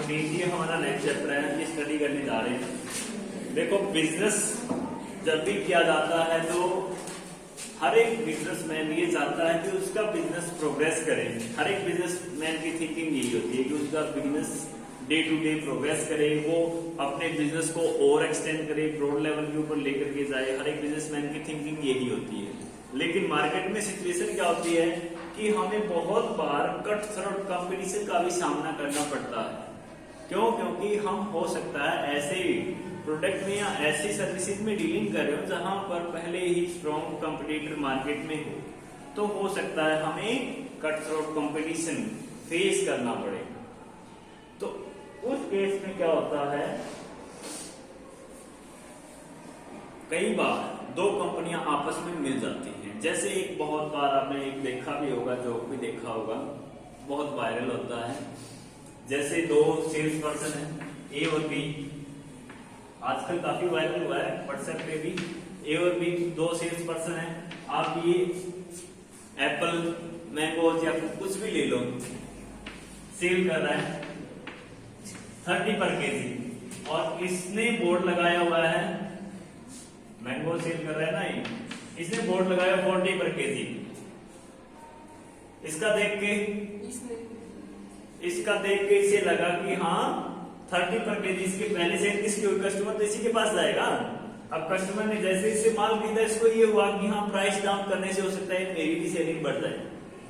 Marketing, ये हमारा next chapter है, ये स्टडी करने जा रहे हैं। देखो बिजनेस जब भी किया जाता है तो हर एक बिजनेसमैन ये चाहता है कि उसका बिजनेस प्रोग्रेस करे। हर एक बिजनेसमैन की थिंकिंग यही होती है कि उसका business day to day progress करे, वो अपने बिजनेस को और एक्सटेंड करे, ब्रॉड लेवल के ऊपर लेकर के जाए। हर एक बिजनेसमैन की थिंकिंग यही होती है। लेकिन मार्केट में सिचुएशन क्या होती है कि हमें बहुत बार कट थ्रोट कंपटीशन का भी सामना करना पड़ता है। क्यों? क्योंकि हम हो सकता है ऐसे प्रोडक्ट में या ऐसी सर्विसेज में डीलिंग कर रहे हो जहां पर पहले ही स्ट्रॉन्ग कंपटीटर मार्केट में हो, तो हो सकता है हमें कट थ्रोट कंपटीशन फेस करना पड़े। तो उस केस में क्या होता है, कई बार दो कंपनियां आपस में मिल जाती हैं। जैसे एक बहुत बार आपने एक देखा भी होगा, जो भी देखा होगा, बहुत वायरल होता है। जैसे दो सेल्स पर्सन है, ए और बी, आजकल काफी वायरल हुआ है व्हाट्सएप पे भी। ए और बी दो सेल्स पर्सन है। आप ये एप्पल, मैंगोज या कुछ भी ले लो, सेल कर रहा है 30 पर केजी, और इसने बोर्ड लगाया हुआ है, मैंगो सेल कर रहा है ना ये, इसने बोर्ड लगाया 40 पर केजी। इसका देख के इसे लगा कि हाँ 30 पर केजी, इसके पहले से किसके कस्टमर तो इसी के पास जाएगा। अब कस्टमर ने जैसे इससे माल खरीदा, इसको ये हुआ कि हाँ प्राइस डाउन करने से हो सकता है मेरी भी सेलिंग बढ़ जाए।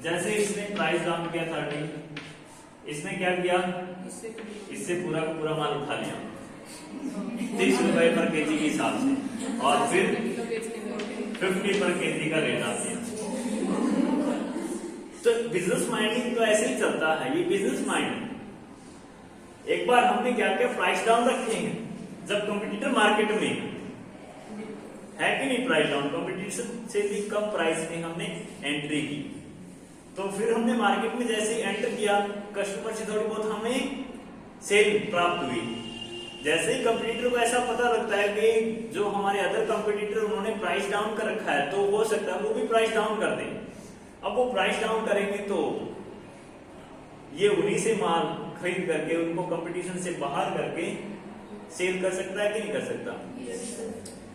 जैसे इसने प्राइस डाउन किया 30, इसने क्या किया, इससे पूरा का पूरा माल उठा लिया 30 रुपए पर केजी के हिसाब से, और फिर 50 पर केजी का रेट आ दिया। तो बिजनेस माइंडिंग तो ऐसे ही चलता है, ये बिजनेस माइंड। एक बार हमने क्या किया, प्राइस डाउन रखे हैं जब कंपटीटर मार्केट में है कि नहीं, प्राइस डाउन, कंपटीशन से भी कम प्राइस में हमने एंट्री की। तो फिर हमने मार्केट में जैसे एंटर किया, कस्टमर से थोड़ी बहुत हमें सेल प्राप्त हुई। जैसे ही कंपटीटर को ऐसा पता लगता है कि जो हमारे अदर कंपटीटर उन्होंने प्राइस डाउन कर रखा है, तो हो सकता है वो भी प्राइस डाउन कर दें। अब वो प्राइस डाउन करेंगे तो ये उन्हीं से माल खरीद करके उनको कंपटीशन से बाहर करके सेल कर सकता है कि नहीं कर सकता।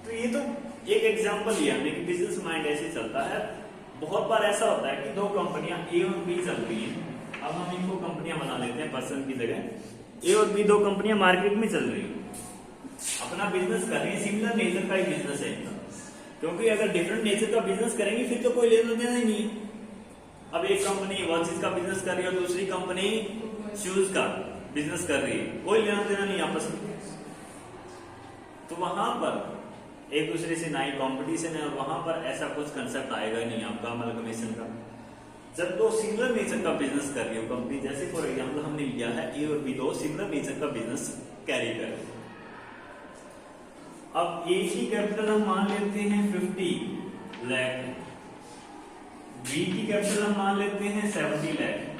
तो ये तो एक एग्जांपल लिया हमने कि बिजनेस माइंड ऐसे चलता है। बहुत बार ऐसा होता है कि दो कंपनियां ए और बी चल रही हैं। अब हम इनको कंपनियां बना लेते हैं पर्सन की जगह। ए और बी दो कंपनियां मार्केट में चल रही हैं, अपना बिजनेस कर रही है, सिमिलर नेचर का ही बिजनेस है इनका। क्योंकि अगर डिफरेंट नेचर का बिजनेस करेंगे फिर तो कोई लेना देना ही नहीं है। अब एक कंपनी वॉचेस का बिजनेस कर रही है और दूसरी कंपनी शूज का बिजनेस कर रही है, कोई लेना देना नहीं आपस में। तो वहां पर एक दूसरे से ना ही कॉम्पिटिशन है, और वहां पर ऐसा कुछ कंसेप्ट आएगा नहीं आपका अमलगमेशन का। जब दो सिमिलर नेचर का बिजनेस कर रही हो कंपनी, जैसे फॉर एग्जाम्पल हमने लिया है ए और बी दो सिमिलर नेचर का बिजनेस कैरी कर रहे हैं। अब ए की कैपिटल हम मान लेते हैं 50 लाख, बी की कैपिटल हम मान लेते हैं 70 लाख।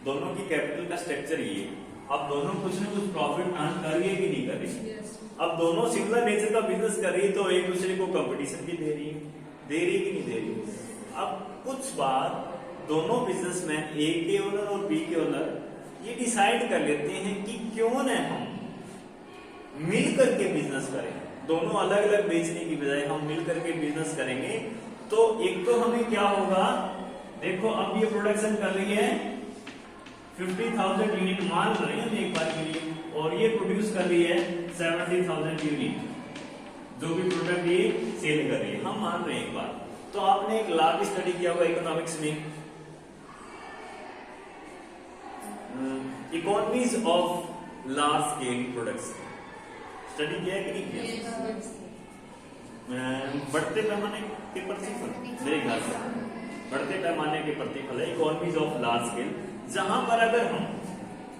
दोनों की कैपिटल का स्ट्रक्चर ये है। अब दोनों कुछ न कुछ प्रॉफिट अर्न कर रही है कि नहीं कर रही। अब दोनों सिमिलर नेचर का बिजनेस कर रही है तो एक दूसरे को कंपटीशन भी दे रही है कि नहीं दे रही। अब कुछ बार दोनों बिजनेसमैन, ए के ओनर और बी के ओनर, ये डिसाइड कर लेते हैं कि क्यों न हम मिल करके बिजनेस करें। दोनों अलग अलग बेचने की बजाय हम मिल करके बिजनेस करेंगे तो एक तो हमें क्या होगा, देखो अब ये प्रोडक्शन कर रही है 50,000 यूनिट माल रही है एक बार के लिए, और ये प्रोड्यूस कर रही है 70,000 यूनिट, जो भी प्रोडक्ट ये सेल कर रही है। हम मान रहे हैं एक बार, तो आपने एक लॉ स्टडी किया हुआ इकोनॉमिक्स में, economies of large scale products study किया है कि नहीं किया? बढ़ते पैमाने के प्रतिफल, मेरे ख्याल से बढ़ते पैमाने के प्रतिफल है इकोनॉमीज ऑफ लार्ज स्केल। जहां पर अगर हम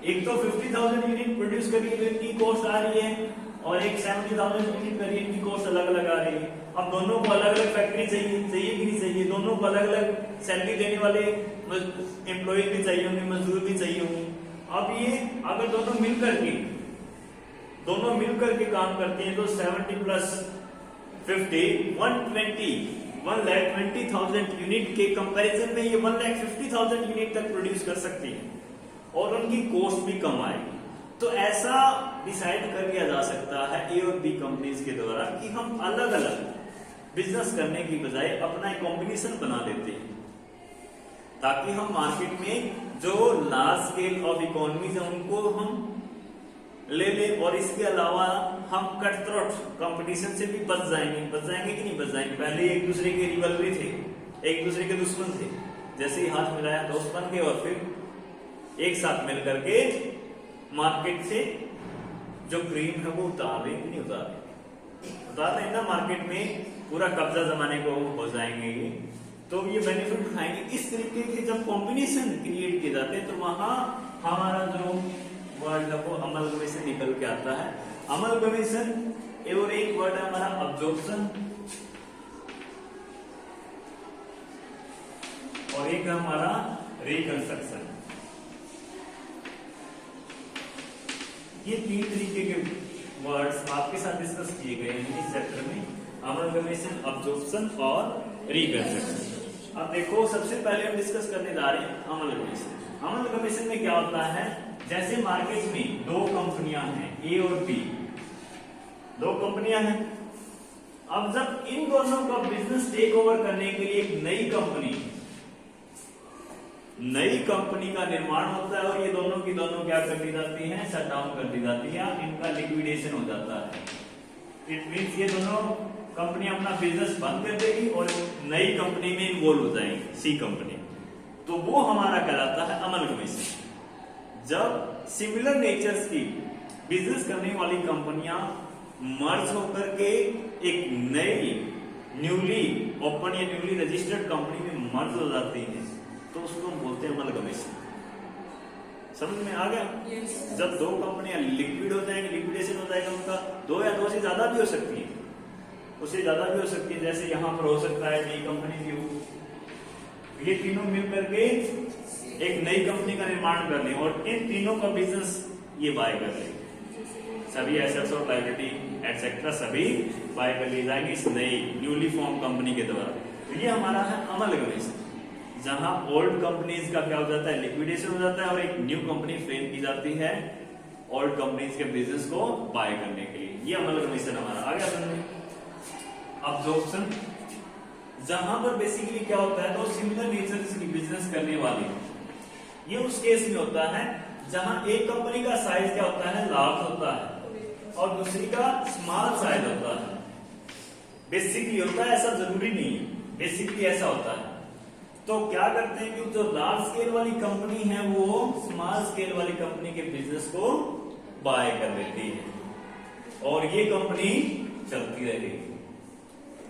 एक तो 50,000 यूनिट प्रोड्यूस करिए तो इनकी कॉस्ट आ रही है, और एक 70,000 यूनिट करिए इनकी कॉस्ट अलग अलग आ रही है। अब दोनों को अलग अलग फैक्ट्री चाहिए कि नहीं चाहिए, दोनों को अलग अलग सैलरी देने वाले एम्प्लॉय भी चाहिए होंगे, मजदूर भी चाहिए होंगे। अब ये अगर दोनों मिल करके काम करते हैं तो 70 + 50 120 1,20,000 यूनिट के कंपैरिजन में ये 1,50,000 यूनिट तक प्रोड्यूस कर सकती है और उनकी कॉस्ट भी कम आएगी। तो ऐसा डिसाइड कर लिया जा सकता है ए और बी कंपनीज के द्वारा कि हम अलग अलग बिजनेस करने की बजाय अपना एक कॉम्बिनेशन बना देते हैं, ताकि हम मार्केट में जो लार्ज स्केल ऑफ इकोनॉमीज है उनको हम ले ले, और इसके अलावा हम कट थ्रोट कंपटीशन से भी बच जाएंगे कि नहीं बच जाएंगे। पहले एक दूसरे के रिवलरी थे, एक दूसरे के दुश्मन थे, जैसे ही हाथ मिलाया दोस्त बन गए और फिर एक साथ मिल करके मार्केट से जो क्रीम है वो उतार रहे कि नहीं उतार रहे ना, मार्केट में पूरा कब्जा जमाने को हो जाएंगे ये, तो ये बेनिफिट उठाएंगे। इस तरीके के जब कॉम्बिनेशन क्रिएट किए जाते हैं तो वहां हमारा जो वर्ड है वो अमलगमेशन निकल के आता है। अमलगमेशन और एक वर्ड है हमारा अब्जॉर्प्शन, और एक है हमारा रिकंस्ट्रक्शन। ये तीन तरीके के वर्ड्स आपके साथ डिस्कस किए गए हैं इस चैप्टर में, अमलगमेशन, अब्जॉर्प्शन और रिकंस्ट्रक्शन। अब देखो सबसे पहले हम डिस्कस करने जा रहे हैं अमलगमेशन। अमलगमेशन में क्या होता है, जैसे मार्केट में दो कंपनियां हैं ए और बी, दो कंपनियां हैं। अब जब इन दोनों का बिजनेस टेक ओवर करने के लिए एक नई कंपनी का निर्माण होता है और ये दोनों की दोनों क्या कर दी जाती है, शट डाउन कर दी जाती है, इनका लिक्विडेशन हो जाता है। इट मींस ये दोनों कंपनी अपना बिजनेस बंद कर देगी और नई कंपनी में इन्वॉल्व हो जाएंगी, सी कंपनी, तो वो हमारा कहलाता है अमलगमेशन। जब सिमिलर नेचर्स की बिजनेस करने वाली कंपनियां मर्ज होकर के एक नई न्यूली ओपन या न्यूली रजिस्टर्ड कंपनी में मर्ज हो जाती है तो उसको हम बोलते हैं अमलगमेशन। समझ में आ गया? yes. जब दो कंपनियां लिक्विड हो जाएंगी, लिक्विडेशन हो जाएगा उनका, दो या दो से ज्यादा भी हो सकती है, उससे ज्यादा भी हो सकती है, जैसे यहां पर हो सकता है नई कंपनी की हो, ये तीनों मिल करके एक नई कंपनी का निर्माण कर लें और इन तीनों का बिजनेस ये बाय कर लें, सभी एसेट्स और लायबिलिटी एटसेट्रा सभी बाय कर लिए जाएंगे इस नई न्यूली फॉर्म कंपनी के द्वारा। तो ये हमारा है अमलगमेशन, जहां ओल्ड कंपनीज का क्या हो जाता है, लिक्विडेशन हो जाता है और एक न्यू कंपनी फ्रेम की जाती है ओल्ड कंपनीज के बिजनेस को बाय करने के लिए। ये अमलगमेशन हमारा आ गया समझ में। अब्जॉर्प्शन, जहां पर बेसिकली क्या होता है, तो सिमिलर नेचर की बिजनेस करने वाली, ये उस केस में होता है जहां एक कंपनी का साइज क्या होता है, लार्ज होता है और दूसरी का स्मॉल साइज होता है। बेसिकली होता है, ऐसा जरूरी नहीं है, बेसिकली ऐसा होता है। तो क्या करते हैं कि जो लार्ज स्केल वाली कंपनी है वो स्मॉल स्केल वाली कंपनी के बिजनेस को बाय कर लेती है और ये कंपनी चलती रहेगी,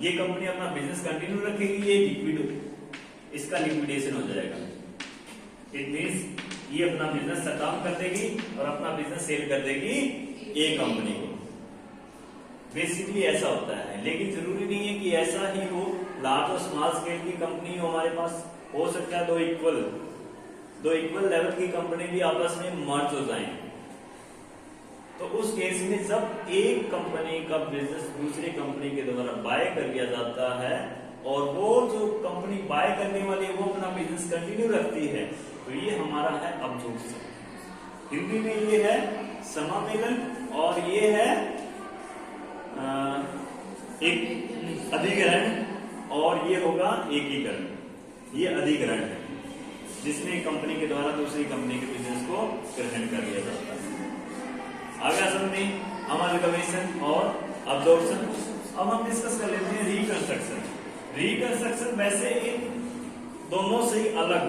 ये कंपनी अपना बिजनेस कंटिन्यू रखेगी, ये लिक्विड, इसका लिक्विडेशन हो जाएगा। इट मींस ये अपना बिजनेस शट डाउन कर देगी और अपना बिजनेस सेल कर देगी ए कंपनी को। बेसिकली ऐसा होता है, लेकिन जरूरी नहीं है कि ऐसा ही हो, लार्ज और स्मॉल स्केल की कंपनी हो हमारे पास, हो सकता है दो इक्वल लेवल की कंपनी भी आपस में मर्ज हो जाएं। तो उस केस में जब एक कंपनी का बिजनेस दूसरी कंपनी के द्वारा बाय कर लिया जाता है और वो जो कंपनी बाय करने वाली है वो अपना बिजनेस कंटिन्यू रखती है, तो ये हमारा है अब्जॉर्प्शन। हिंदी में ये है समामेलन और ये है एक अधिग्रहण और ये होगा एकीकरण। ये अधिग्रहण है जिसमें कंपनी के द्वारा दूसरी कंपनी के बिजनेस को ग्रहण कर लिया जाता है। आगे समझ में अमलगमेशन और अब्जॉर्प्शन। अब हम डिस्कस कर लेते हैं रिकंस्ट्रक्शन। रिकंस्ट्रक्शन वैसे इन दोनों से ही अलग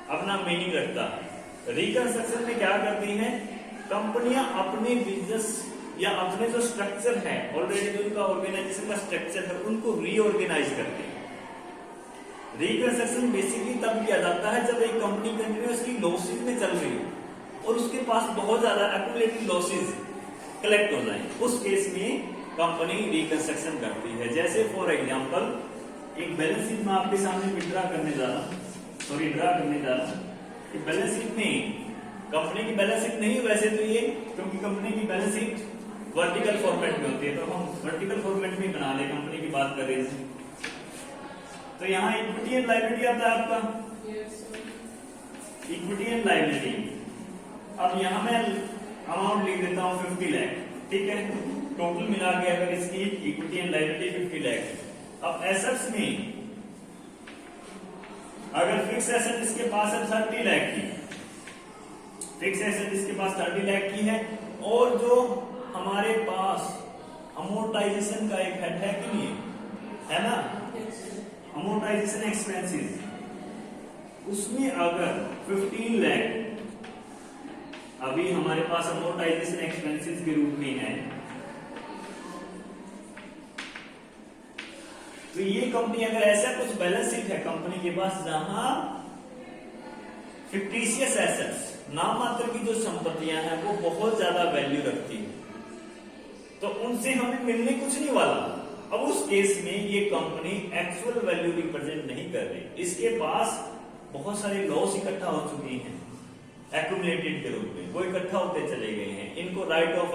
अपना मीनिंग रखता है। रिकंस्ट्रक्शन में क्या करती हैं कंपनियां, अपने बिजनेस या अपने जो स्ट्रक्चर है ऑलरेडी जो उनका ऑर्गेनाइजेशन का स्ट्रक्चर है उनको रीऑर्गेनाइज करते हैं। रिकंस्ट्रक्शन बेसिकली तब किया जाता है जब एक कंपनी कंटिन्यूअसली लॉसेज में चल रही है और उसके पास बहुत ज्यादा एक्यूमुलेटेड लॉसेज कलेक्ट हो जाए, उस केस में कंपनी रिकंस्ट्रक्शन करती है। जैसे फॉर एग्जांपल एक बैलेंस शीट में आपके सामने ड्रा करने जा रहा हूं। बैलेंस शीट में कंपनी की बैलेंस शीट नहीं वैसे तो ये, क्योंकि कंपनी की बैलेंस शीट वर्टिकल फॉर्मेट में होती है, तो हम वर्टिकल फॉर्मेट में बना ले, कंपनी की बात कर रहे हैं। तो यहाँ इक्विटी एंड लायबिलिटी आता है आपका, इक्विटी एंड लायबिलिटी। अब यहाँ मैं अमाउंट लिख देता हूँ 50 लाख, ठीक है। टोटल मिला के अगर इसकी इक्विटी एंड लायबिलिटी 50 लाख। अब एसेट्स में अगर फिक्स एसेट इसके पास है 30 लाख की, फिक्स एसेट इसके पास 30 लाख की है, और जो हमारे पास अमोर्टाइजेशन का एक हेड है कि नहीं है ना, अमोर्टाइजेशन एक्सपेंसेस, उसमें अगर 15 लाख अभी हमारे पास अमोर्टाइजेशन एक्सपेंसेस के रूप में है, तो ये कंपनी अगर ऐसा कुछ बैलेंस शीट है कंपनी के पास जहां फिक्टिशियस एसेट्स, नाम मात्र की जो संपत्तियां हैं वो बहुत ज्यादा वैल्यू रखती है, तो उनसे हमें मिलने कुछ नहीं वाला। अब उस केस में ये कंपनी एक्चुअल वैल्यू रिप्रेजेंट नहीं कर रही, इसके पास बहुत सारे लॉस इकट्ठा हो चुके हैं एक्यूमुलेटेड के रूप में, वो इकट्ठा होते चले गए हैं, इनको राइट ऑफ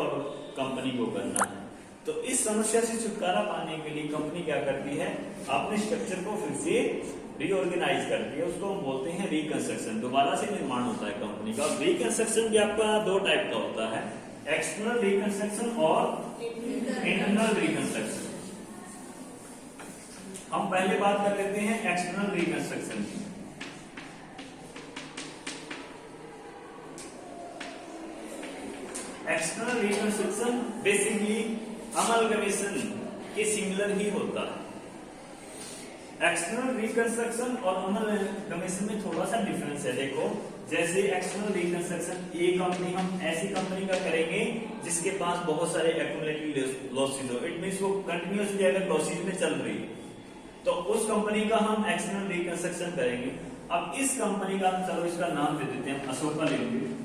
कंपनी को करना है। तो इस समस्या से छुटकारा पाने के लिए कंपनी क्या करती है, अपने स्ट्रक्चर को फिर से रीऑर्गेनाइज करती है, उसको हम बोलते हैं रिकंस्ट्रक्शन, दोबारा से निर्माण होता है कंपनी का। रिकंस्ट्रक्शन भी आपका दो टाइप का होता है, एक्सटर्नल रिकंस्ट्रक्शन और इंटरनल रिकंस्ट्रक्शन। हम पहले बात कर लेते हैं एक्सटर्नल रिकंस्ट्रक्शन की। एक्सटर्नल रिकंस्ट्रक्शन बेसिकली अमलगमेशन के सिमिलर ही होता है। एक्सटर्नल रिकंस्ट्रक्शन और अमलगमेशन में थोड़ा सा डिफरेंस है। देखो, जैसे एक्सटर्नल रिकंस्ट्रक्शन ये कंपनी हम ऐसी कंपनी का करेंगे जिसके पास बहुत सारे एक्यूमुलेटेड लॉसेज हो, इट मींस वो कंटिन्यूअसली अगर लॉसेज में चल रही है, तो उस कंपनी का हम एक्सटर्नल रिकंस्ट्रक्शन करेंगे। अब इस कंपनी का, चलो इसका नाम दे देते हैं अशोका लिमिटेड।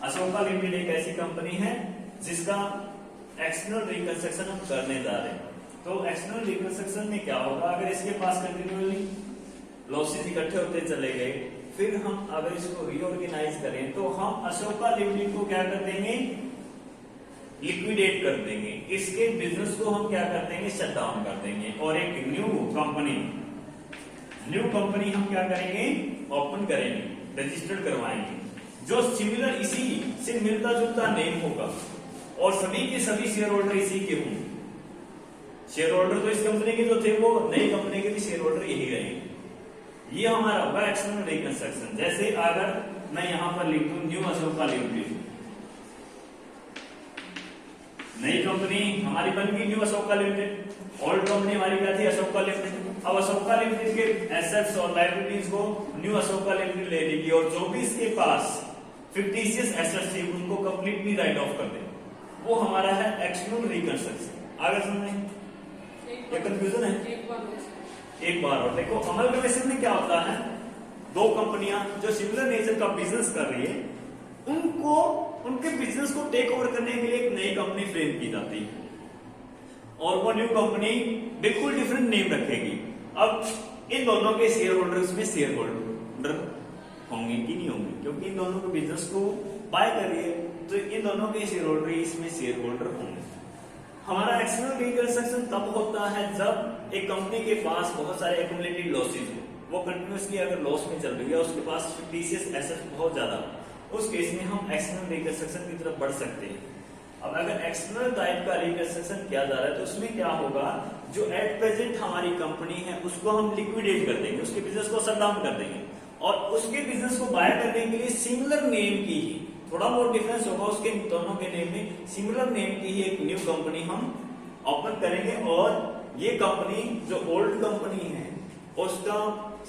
अशोका लिमिटेड एक ऐसी कंपनी है जिसका एक्सटर्नल रिकंस्ट्रक्शन हम करने जा रहे हैं। तो एक्सटर्नल रिकंस्ट्रक्शन में क्या होगा, अगर इसके पास कंटिन्यूअसली लॉसेज इकट्ठे होते चले गए, फिर हम अगर इसको रीऑर्गेनाइज करें तो हम अशोका लिमिटेड को क्या कर देंगे, लिक्विडेट कर देंगे, इसके बिजनेस को हम क्या कर देंगे, शट डाउन कर देंगे, और एक न्यू कंपनी हम क्या करेंगे, ओपन करेंगे, रजिस्टर्ड करवाएंगे, जो सिमिलर इसी से मिलता जुलता नेम होगा और सभी के सभी शेयर होल्डर इसी के होंगे। शेयर होल्डर तो इस कंपनी के जो थे वो नई कंपनी के भी शेयर होल्डर यही रहेंगे। ये हमारा होगा एक्सटर्नल रिकंस्ट्रक्शन। जैसे अगर मैं यहां पर लिख दूं न्यू अशोका लिमिटेड, नई कंपनी हमारी बन गई new Ashoka limited, old company हमारी क्या थी, अशोका लिमिटेड। अब अशोका लिमिटेड के एसेट्स और लायबिलिटीज को न्यू अशोका लिमिटेड ले लेगी, और जो भी इसके पास फिक्टिशियस एसेट्स थे उनको कंप्लीटली राइट ऑफ कर देंगे, वो हमारा है एक्सटर्नल रिकंस्ट्रक्शन। आगे समझ में ये कंफ्यूजन है? एक बार और देखो, अमलगमेशन में क्या होता है, दो कंपनियां जो सिमिलर नेचर का बिजनेस कर रही है, उनको उनके बिजनेस को टेक ओवर करने के लिए एक नई कंपनी फ्रेम की जाती है, और वो न्यू कंपनी बिल्कुल डिफरेंट नेम रखेगी। अब इन दोनों के शेयर होल्डर्स में शेयर होल्डर होंगे कि नहीं होंगे, क्योंकि इन दोनों के बिजनेस को बाय कर रही है, तो इन दोनों के शेयर होल्डर इसमें शेयर होल्डर होंगे। हमारा एक्सटर्नल रिकंस्ट्रक्शन तब होता है जब एक कंपनी के पास बहुत सारे एक्यूमुलेटेड लॉसेज हो, वो कंटिन्यूअसली अगर लॉस में चल रही है, उसके पास फिक्टिशियस एसेट्स बहुत ज्यादा, उस केस में हम एक्सटर्नल रिकंस्ट्रक्शन की तरफ बढ़ सकते हैं। अब अगर एक्सटर्नल टाइप का रिकंस्ट्रक्शन किया जा रहा है तो उसमें क्या होगा, जो एट प्रेजेंट हमारी कंपनी है उसको हम लिक्विडेट कर देंगे, उसके बिजनेस को शट डाउन कर देंगे, और उसके बिजनेस को बाय करने के लिए सिमिलर नेम की ही, थोड़ा बहुत डिफरेंस होगा उसके दोनों के नेम में, सिमिलर नेम की ही एक न्यू कंपनी हम ओपन करेंगे, और ये कंपनी जो ओल्ड कंपनी है उसका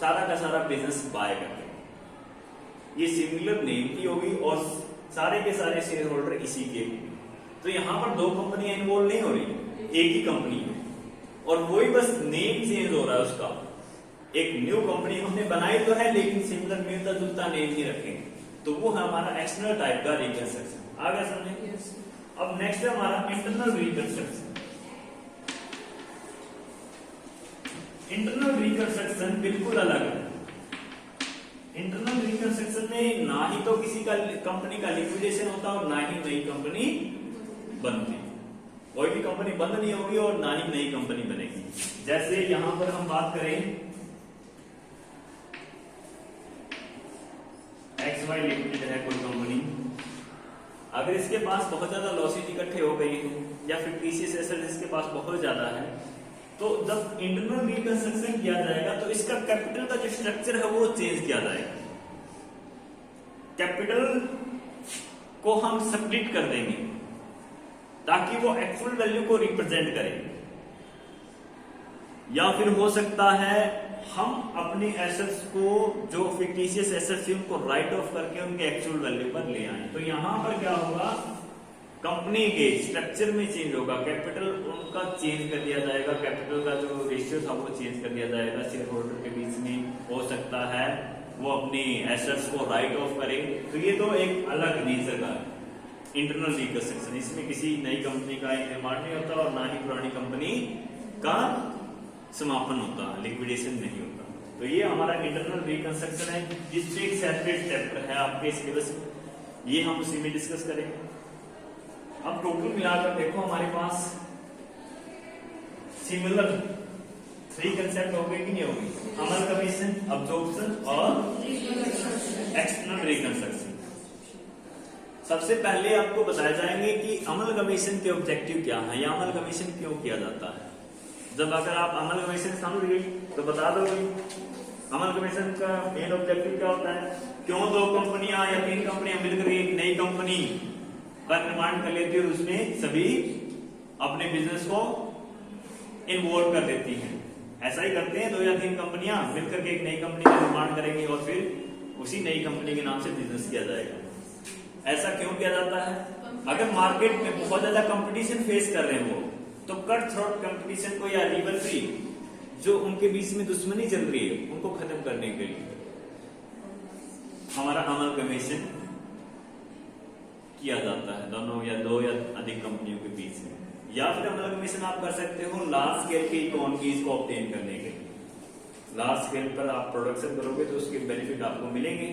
सारा का सारा बिजनेस बाय कर देंगे। ये सिमिलर नेम की होगी और सारे के सारे शेयर होल्डर इसी के होंगे। तो यहाँ पर दो कंपनियां इन्वॉल्व नहीं हो रही, एक ही कंपनी है, और वही बस नेम चेंज हो रहा है उसका। एक न्यू कंपनी हमने बनाई तो है, लेकिन सिमिलर मिलता जुलता नेम नहीं रखेंगे, तो वो है हमारा एक्सटर्नल टाइप का रिकंस्ट्रक्शन। आगे समझेंगे। अब नेक्स्ट है हमारा इंटरनल रिकंस्ट्रक्शन। इंटरनल रिकंस्ट्रक्शन बिल्कुल अलग है। इंटरनल रिकंस्ट्रक्शन में ना ही तो किसी का कंपनी का लिक्विडेशन होता और ना ही नई कंपनी बनती। कोई भी कंपनी बंद नहीं होगी और ना ही नई कंपनी बनेगी। जैसे यहां पर हम बात करें XY लिमिटेड है कोई कंपनी, अगर इसके पास बहुत ज्यादा लॉसेज इकट्ठे हो गई हैं या फिर fictitious एसेट इसके पास बहुत ज्यादा है, तो जब इंटरनल रिकंस्ट्रक्शन किया जाएगा तो इसका कैपिटल का जो स्ट्रक्चर है वो चेंज किया जाएगा। कैपिटल को हम स्प्लिट कर देंगे ताकि वो एक्चुअल वैल्यू को रिप्रेजेंट करे, या फिर हो सकता है हम अपने एसेट्स को जो फिक्टिशियस एसेट्स हैं उनको राइट ऑफ करके उनके एक्चुअल वैल्यू पर ले आए। तो यहां पर क्या होगा, कंपनी के स्ट्रक्चर में चेंज होगा, कैपिटल उनका चेंज कर दिया जाएगा, कैपिटल का जो रेशियो था वो चेंज कर दिया जाएगा। शेयर होल्डर के बीच में हो सकता है वो अपनी एसेट्स को राइट ऑफ करे। तो ये तो एक अलग नेचर का इंटरनल रिकंस्ट्रक्शन, इसमें किसी नई कंपनी का निर्माण नहीं होता और ना ही पुरानी कंपनी का समापन होता है, लिक्विडेशन नहीं होता। तो ये हमारा इंटरनल रिकंस्ट्रक्शन है, जिसपे एक सेपरेट चैप्टर है आपके सिलेबस, ये हम उसी में डिस्कस करेंगे। अब टोटल मिलाकर देखो हमारे पास सिमिलर 3 कंसेप्ट हो गए कि नहीं होगी, अमल कमीशन, अब्जॉर्प्शन और एक्सटर्नल रिकंस्ट्रक्शन। सबसे पहले आपको बताया जाएंगे कि अमल कमीशन के ऑब्जेक्टिव क्या है या अमल कमीशन क्यों किया जाता है। जब अगर आप अमल कमीशन समझ गए तो बता दो अमल कमीशन का मेन ऑब्जेक्टिव क्या होता है। क्यों 2 कंपनियां या 3 कंपनियां मिलकर एक नई कंपनी का निर्माण कर लेती है और उसमें सभी अपने बिजनेस को इन्वॉल्व कर देती हैं। ऐसा ही करते हैं 2 या 3 कंपनियां मिलकर के एक नई कंपनी का निर्माण करेंगी और फिर उसी नई कंपनी के नाम से बिजनेस किया जाएगा। ऐसा क्यों किया जाता है, अगर मार्केट में बहुत ज्यादा कंपटीशन फेस कर रहे हो तो कट थ्रोट कंपटीशन को या रिवलरी जो उनके बीच में दुश्मनी चल रही है उनको खत्म करने के लिए हमारा अमल कमीशन किया जाता है, दोनों या 2 या अधिक कंपनियों के बीच में। या फिर अमल कमीशन आप कर सकते हो लार्ज स्केल की इकोनॉमीज को ऑब्टेन करने के लिए। लार्ज स्केल पर आप प्रोडक्शन करोगे तो उसके बेनिफिट आपको मिलेंगे,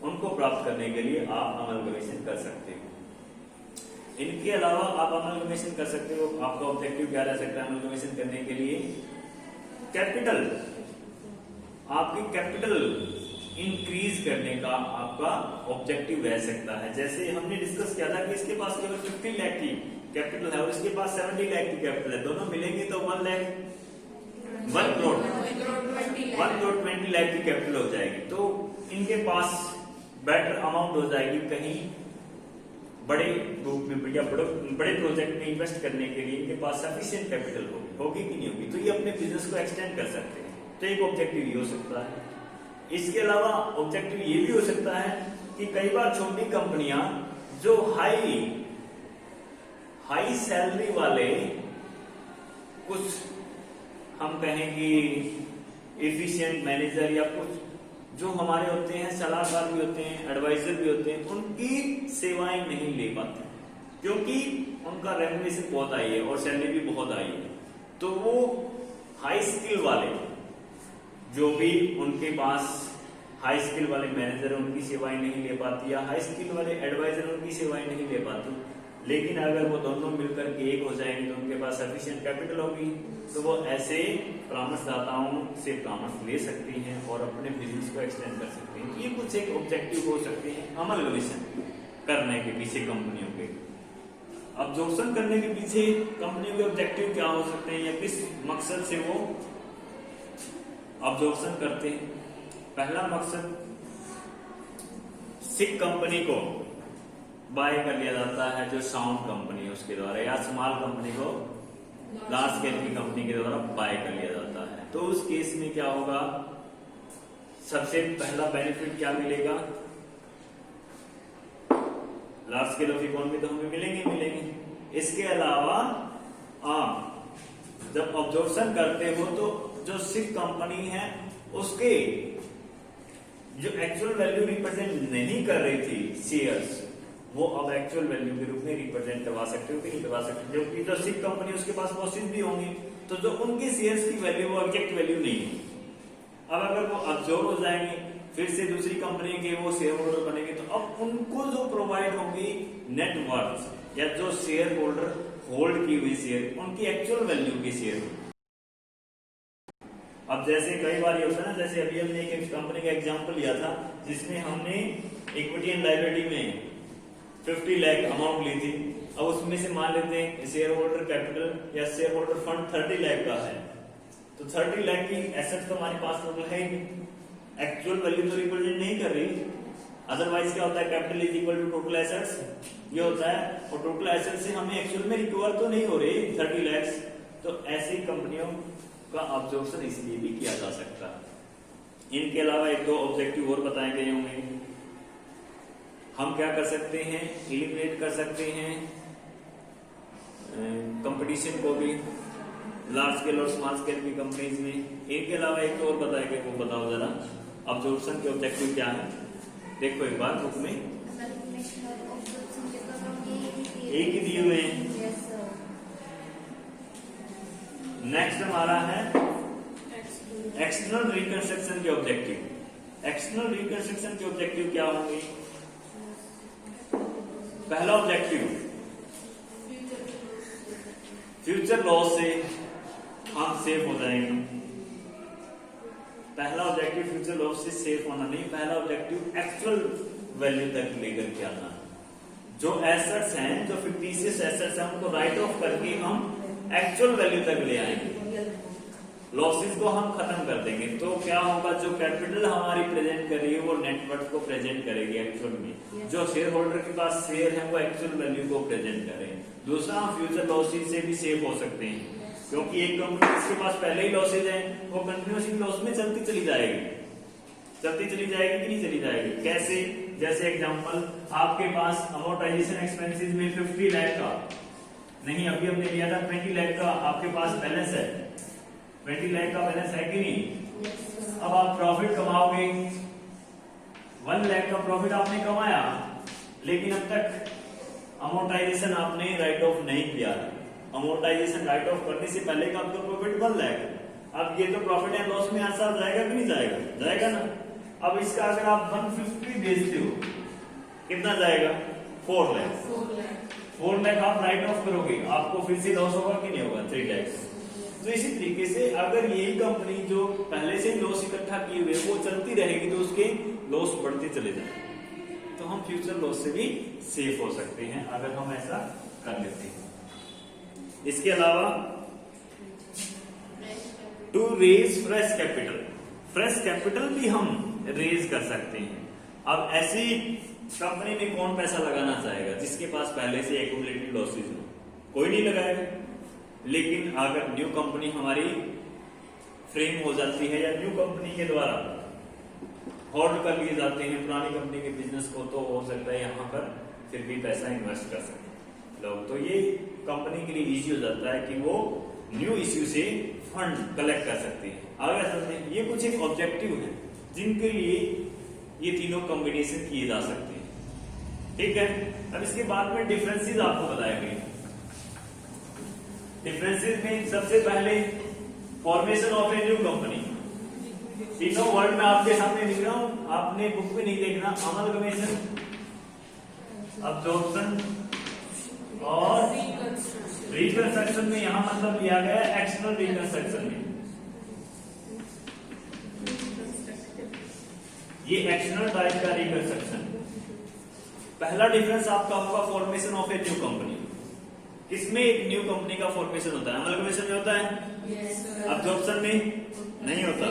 उनको प्राप्त करने के लिए आप अमल कमीशन कर सकते हो। इनके अलावा आप अमल कमीशन कर सकते हो, आपका ऑब्जेक्टिव क्या रह सकता है अमल कमीशन करने के लिए, कैपिटल, आपकी कैपिटल इंक्रीज करने का आपका ऑब्जेक्टिव रह सकता है। जैसे हमने डिस्कस किया था कि इसके पास केवल 50 लाख की कैपिटल है और इसके पास 70 लाख की कैपिटल है, दोनों मिलेंगे तो 1 करोड़ 120 लाख की कैपिटल हो जाएगी। तो इनके पास बेटर अमाउंट हो जाएगी कहीं बड़े ग्रुप में या बड़े प्रोजेक्ट में इन्वेस्ट करने के लिए इनके पास सफिशिएंट कैपिटल होगी कि नहीं होगी, तो ये अपने बिजनेस को एक्सटेंड कर सकते हैं। तो एक ऑब्जेक्टिव ये हो सकता है। इसके अलावा ऑब्जेक्टिव ये भी हो सकता है कि कई बार छोटी कंपनियां जो हाई सैलरी वाले कुछ हम कहेंगे एफिशिएंट मैनेजर या कुछ जो हमारे होते हैं सलाहकार भी होते हैं, एडवाइजर भी होते हैं, उनकी सेवाएं नहीं ले पाते क्योंकि उनका रेम्युनरेशन बहुत हाई है और सैलरी भी बहुत हाई है। तो वो हाई स्किल वाले जो भी उनके पास हाई स्किल वाले मैनेजर उनकी सेवाएं नहीं ले पाती या हाई स्किल वाले एडवाइजर उनकी सेवाएं नहीं ले पाती। लेकिन अगर वो दोनों मिलकर के एक हो जाएंगे तो उनके पास सफिशिएंट कैपिटल होगी, तो वो ऐसे परामर्शदाताओं से परामर्श ले सकती हैं और अपने बिजनेस को एक्सटेंड कर सकती हैं। ये कुछ एक ऑब्जेक्टिव हो सकते हैं अमल कमीशन करने के पीछे कंपनियों के। अब्जॉर्प्शन करने के पीछे कंपनियों के ऑब्जेक्टिव क्या हो सकते हैं या किस मकसद से वो अब्जॉर्प्शन करते हैं। पहला मकसद, सिक कंपनी को बाय कर लिया जाता है जो साउंड कंपनी है उसके द्वारा, या स्मॉल कंपनी को लार्ज स्केल की कंपनी के द्वारा बाय कर लिया जाता है। तो उस केस में क्या होगा, सबसे पहला बेनिफिट क्या मिलेगा, लार्ज स्केल ऑफ इकोनॉमी तो हमें मिलेंगे। इसके अलावा आप जब ऑब्जॉर्प्शन करते हो तो जो सिक कंपनी है उसके जो एक्चुअल वैल्यू रिप्रेजेंट नहीं कर रही थी शेयर्स, वो अब एक्चुअल वैल्यू के रूप में रिप्रेजेंट करवा सकते हो कि नहीं करवा सकते। जबकि जो सिक कंपनी उसके पास लॉसेज भी होंगे तो जो उनके शेयर्स की वैल्यू वो एग्जैक्ट वैल्यू नहीं है। अब अगर वो अब्जॉर्ब हो जाएंगे फिर से दूसरी कंपनी के वो शेयर होल्डर बनेंगे तो अब उनको जो प्रोवाइड होगी नेट वर्थ या जो शेयर होल्डर होल्ड की हुई शेयर उनकी एक्चुअल वैल्यू की शेयर। अब जैसे कई बार ये होता है ना, जैसे अभी हमने एक कंपनी का एग्जांपल लिया था जिसमें हमने इक्विटी एंड लायबिलिटी में 50 लाख अमाउंट ली थी। अब उसमें से मान लेते हैं शेयर होल्डर कैपिटल या शेयर होल्डर फंड 30 लाख का है, तो 30 लाख की एसेट तो हमारे पास टोटल है ही, एक्चुअल वैल्यू तो रिप्रेजेंट नहीं कर रही। अदरवाइज क्या होता है, capital is equal to total assets, ये होता है, और टोटल एसेट से हमें एक्चुअल में रिकवर तो नहीं हो रही 30 लाख। तो ऐसी कंपनियों का ऑब्जर्वेशन इसलिए भी किया जा सकता है। इनके अलावा एक दो ऑब्जेक्टिव और बताए गए होंगे। हम क्या कर सकते हैं, एलिमिनेट कर सकते हैं कंपटीशन को भी लार्ज स्केल और स्मॉल स्केल की कंपनीज में। इनके अलावा एक तो और बताया गया, वो बताओ जरा ऑब्जर्वेशन के ऑब्जेक्टिव क्या है। देखो एक बार बुक में एक ही दिए हुए हैं। नेक्स्ट हमारा है एक्सटर्नल रिकंस्ट्रक्शन के ऑब्जेक्टिव। एक्सटर्नल रिकंस्ट्रक्शन के ऑब्जेक्टिव क्या होंगे। पहला ऑब्जेक्टिव, फ्यूचर लॉस से हम सेफ हो जाएंगे। पहला ऑब्जेक्टिव फ्यूचर लॉस से सेफ होना नहीं, पहला ऑब्जेक्टिव एक्चुअल वैल्यू तक लेकर के आना। जो एसेट्स हैं, जो फिक्टिशियस एसेट्स हैं, उनको राइट ऑफ करके हम एक्चुअल वैल्यू तक ले आएंगे, लॉसेस को हम खत्म कर देंगे। तो क्या होगा, जो कैपिटल हमारी प्रेजेंट कर रही है वो नेटवर्थ को प्रेजेंट करेगी एक्चुअल में। जो शेयर होल्डर के पास शेयर है वो एक्चुअल वैल्यू को प्रेजेंट करें। दूसरा, हम फ्यूचर लॉसेस से भी सेफ हो सकते हैं, क्योंकि एक कंपनी जिसके पास पहले ही लॉसेज है वो कंटिन्यूसली लॉस में चलती चली जाएगी कि नहीं चली जाएगी। कैसे, जैसे एग्जांपल, आपके पास अमोर्टाइजेशन एक्सपेंसेस में 50 लाख का नहीं, अभी हमने लिया था 20 लाख का आपके पास बैलेंस है, 20 लाख का बैलेंस है कि नहीं। अब आप प्रॉफिट कमाओगे, 1 लाख का प्रॉफिट आपने कमाया, लेकिन अब तक अमोर्टाइजेशन आपने राइट ऑफ नहीं किया। अमोर्टाइजेशन राइट ऑफ करने से पहले का आपका प्रॉफिट 1 लाख। अब ये तो प्रॉफिट एंड लॉस में आंसर जाएगा कि नहीं जाएगा, जाएगा ना। अब इसका अगर आप 150 बेचते हो, कितना जाएगा, 4 लाख। 4 लाख आप राइट ऑफ करोगे, आपको फिर से लॉस होगा कि नहीं होगा, 3 लाख। तो इसी तरीके से अगर यही कंपनी जो पहले से लॉस इकट्ठा किए हुए वो चलती रहेगी तो उसके लॉस बढ़ते चले जाएंगे। तो हम फ्यूचर लॉस से भी सेफ हो सकते हैं अगर हम ऐसा कर लेते हैं। इसके अलावा to raise fresh capital, fresh capital भी हम रेज कर सकते हैं। अब ऐसी कंपनी में कौन पैसा लगाना चाहेगा जिसके पास पहले से एक्यूमुलेटेड लॉसेज हो, कोई नहीं लगाएगा। लेकिन अगर न्यू कंपनी हमारी फ्रेम हो जाती है या न्यू कंपनी के द्वारा होल्ड कर लिए जाते हैं पुरानी कंपनी के बिजनेस को, तो हो सकता है यहाँ पर फिर भी पैसा इन्वेस्ट कर सके लोग। तो ये कंपनी के लिए इजी हो जाता है कि वो न्यू इश्यू से फंड कलेक्ट कर सकते हैं। आगे चलते हैं, ये कुछ एक ऑब्जेक्टिव है जिनके लिए ये तीनों कॉम्बिनेशन किए जा सकते हैं, ठीक है। अब इसके बाद में डिफरेंसेस आपको बताए गए। डिफरेंसेस में सबसे पहले formation of a new company, तीनों वर्ड में आपके सामने लिख रहा हूं, आपने बुक में नहीं देखना। अमलगमेशन, अब्जॉर्प्शन और रिकंस्ट्रक्शन में यहां मतलब लिया गया है एक्सटर्नल रिकंस्ट्रक्शन में, ये एक्सटर्नल टाइप का रिकंस्ट्रक्शन। पहला डिफरेंस आपका होगा formation of a new company. इसमें एक न्यू कंपनी का फॉर्मेशन होता है, अमलगमेशन में होता है, अब्जॉर्प्शन में नहीं होता,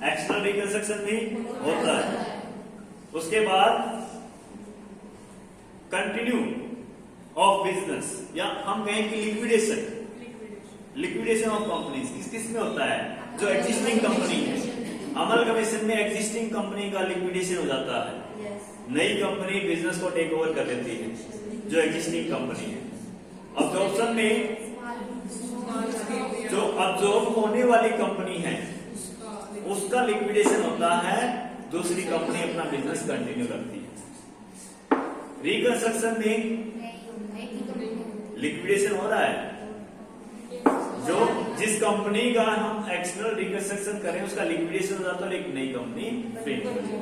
एक्सटर्नल रिकंस्ट्रक्शन में होता है। उसके बाद कंटिन्यू ऑफ बिजनेस, या हम कहें कि लिक्विडेशन ऑफ कंपनीज किस किस में होता है, जो एग्जिस्टिंग कंपनी है। अमलगमेशन में एग्जिस्टिंग कंपनी का लिक्विडेशन हो जाता है, नई कंपनी बिजनेस को टेक ओवर कर लेती है जो एग्जिस्टिंग कंपनी है। अब्जॉर्प्शन में जो अब्जॉर्ब होने वाली कंपनी है उसका लिक्विडेशन होता है, दूसरी कंपनी अपना बिजनेस कंटिन्यू करती है। रिकंस्ट्रक्शन में लिक्विडेशन हो रहा है, जो जिस कंपनी का हम एक्सटर्नल रिकंस्ट्रक्शन करें उसका लिक्विडेशन हो जाता है, एक नई कंपनी फ्रेम हो जाती है।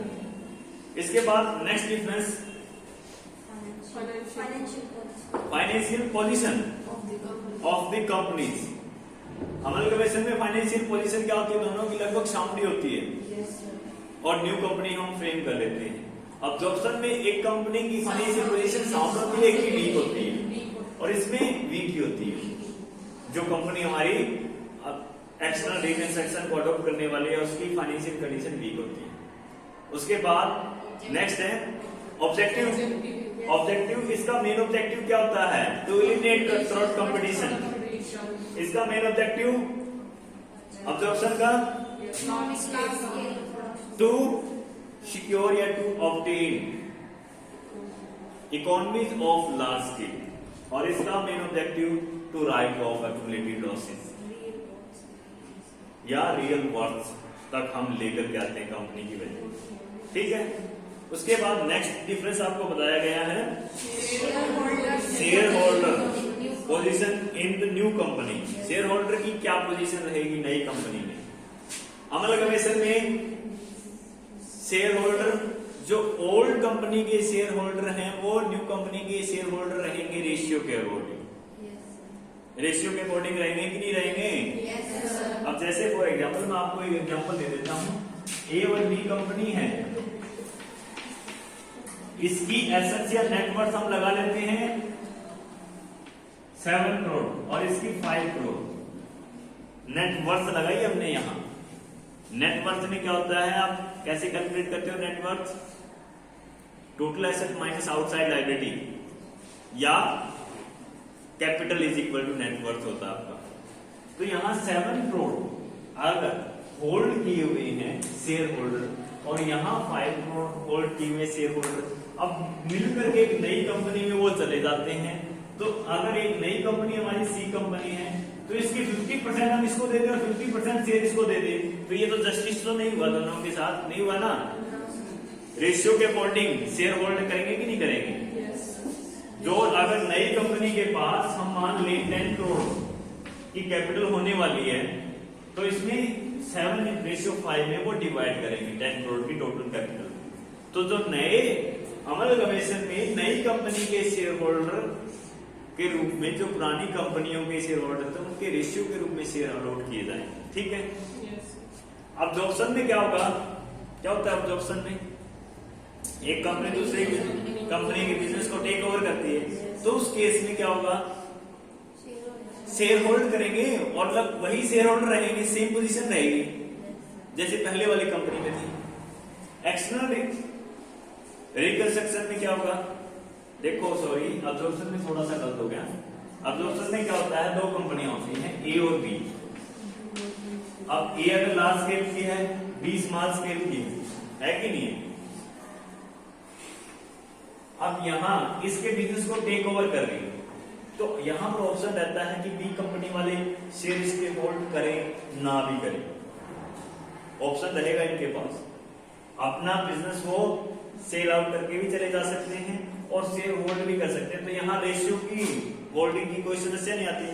इसके बाद next difference financial position of the companies. Amalgamation में फाइनेंशियल पोजीशन क्या होती है, दोनों की लगभग साउंड होती है और न्यू कंपनी हम फ्रेम कर लेते हैं। अब्जॉर्प्शन में एक कंपनी की फाइनेंशियल पोजीशन साउंड होती है, एक की वीक होती है, और इसमें वीक ही होती है। जो कंपनी हमारी एक्सटर्नल रिकंस्ट्रक्शन को अडॉप्ट करने वाली है उसकी फाइनेंशियल कंडीशन वीक होती है। उसके बाद नेक्स्ट है ऑब्जेक्टिव। ऑब्जेक्टिव, इसका मेन ऑब्जेक्टिव क्या होता है, टू एलिमिनेट कटथ्रोट कंपटीशन। इसका मेन ऑब्जेक्टिव अब्जॉर्प्शन का टू सिक्योर या to obtain economies of large scale, और इसका main objective to write off accumulated losses या रियल वर्थ तक हम लेकर के आते हैं कंपनी की वजह। ठीक है, उसके बाद नेक्स्ट डिफरेंस आपको बताया गया है share holder position in the new company. Share holder की क्या पोजीशन रहेगी नई कंपनी में। अमलगमेशन में शेयर होल्डर, जो ओल्ड कंपनी के शेयर होल्डर हैं वो न्यू कंपनी के शेयर होल्डर रहेंगे रेशियो के अकॉर्डिंग। रेशियो के अकॉर्डिंग रहेंगे कि नहीं रहेंगे। अब जैसे फॉर एग्जाम्पल मैं आपको एक एग्जाम्पल दे देता हूं। ए और बी कंपनी है, इसकी एसेट्स या नेटवर्थ हम लगा लेते हैं 7 करोड़ और इसकी 5 करोड़ नेटवर्थ लगाई हमने। यहां नेटवर्थ में क्या होता है, आप कैसे कैलकुलेट करते हो net worth, total asset minus outside liability या capital is equal to net worth होता है आपका। तो यहां 7 करोड़ अगर होल्ड किए हुए हैं शेयर होल्डर और यहां 5 करोड़ होल्ड किए हुए शेयर होल्डर, अब मिलकर के एक नई कंपनी में वो चले जाते हैं। तो अगर एक नई कंपनी हमारी सी कंपनी है तो इसकी 50% हम इसको दे दें और 50% शेयर इसको दे दें, तो ये तो जस्टिस तो नहीं हुआ, दोनों के साथ नहीं हुआ ना। रेशियो के अकॉर्डिंग शेयर होल्ड करेंगे कि नहीं करेंगे। जो अगर नई कंपनी के पास हम मान लें 10 करोड़ की कैपिटल होने वाली है तो इसमें 7:5 में वो डिवाइड करेंगे 10 करोड़ की टोटल कैपिटल। तो जो नए अमलगमेशन में नई कंपनी के शेयर होल्डर के रूप में जो पुरानी कंपनियों के शेयर होल्डर थे उनके रेशियो के रूप में शेयर अलॉट किए जाए। ठीक है। अब्जॉर्प्शन में क्या होगा, क्या होता है अब्जॉर्प्शन में, एक कंपनी दूसरे कंपनी के बिजनेस को टेक ओवर करती है तो उस केस में क्या होगा, शेयर होल्ड करेंगे और वही शेयर होल्डर रहेंगे, सेम पोजीशन रहेगी जैसे पहले वाली कंपनी में थी। एक्सटर्नल रिकंस्ट्रक्शन में क्या होगा, देखो सॉरी अब्जॉर्प्शन में थोड़ा सा गलत हो गया। अब्जॉर्प्शन में क्या होता है, 2 कंपनियां होती हैं ए और बी। अब ए अगर लार्ज स्केल की है, बी स्मॉल स्केल की है कि नहीं है। अब यहां इसके बिजनेस को टेक ओवर कर रही है तो यहां पर ऑप्शन रहता है कि बी कंपनी वाले शेयर इसके होल्ड करें ना भी करें, ऑप्शन रहेगा इनके पास। अपना बिजनेस वो सेल आउट करके भी चले जा सकते हैं और शेयर होल्ड भी कर सकते हैं। तो यहाँ रेशियो की होल्डिंग की कोई समस्या नहीं आती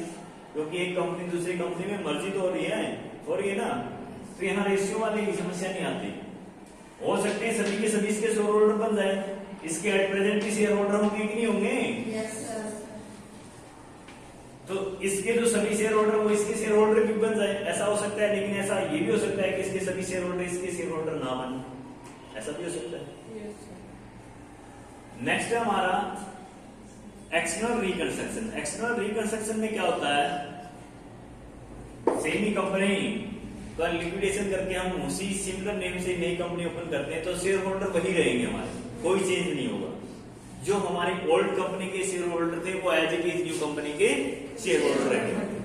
क्योंकि एक कंपनी दूसरी कंपनी में मर्जी तो हो रही है ना, तो यहाँ रेशियो वाली समस्या नहीं आती। हो सकते हैं सभी के सभी इसके शेयर होल्डर बन जाए, इसके एट प्रेजेंट भी शेयर होल्डर होंगे कि नहीं होंगे। तो इसके जो सभी शेयर होल्डर वो इसके शेयर होल्डर भी बन जाए, ऐसा हो सकता है। लेकिन ऐसा ये भी हो सकता है कि इसके सभी शेयर होल्डर इसके शेयर होल्डर ना बने, ऐसा भी हो सकता है। नेक्स्ट है हमारा एक्सटर्नल रिकंस्ट्रक्शन। एक्सटर्नल रिकंस्ट्रक्शन में क्या होता है, सेम ही कंपनी का लिक्विडेशन करके हम उसी सिमिलर नेम से नई कंपनी ओपन करते हैं तो शेयर होल्डर वही रहेंगे हमारे, कोई चेंज नहीं होगा। जो हमारी ओल्ड कंपनी के शेयर होल्डर थे वो as it is new company के शेयर होल्डर रहेंगे।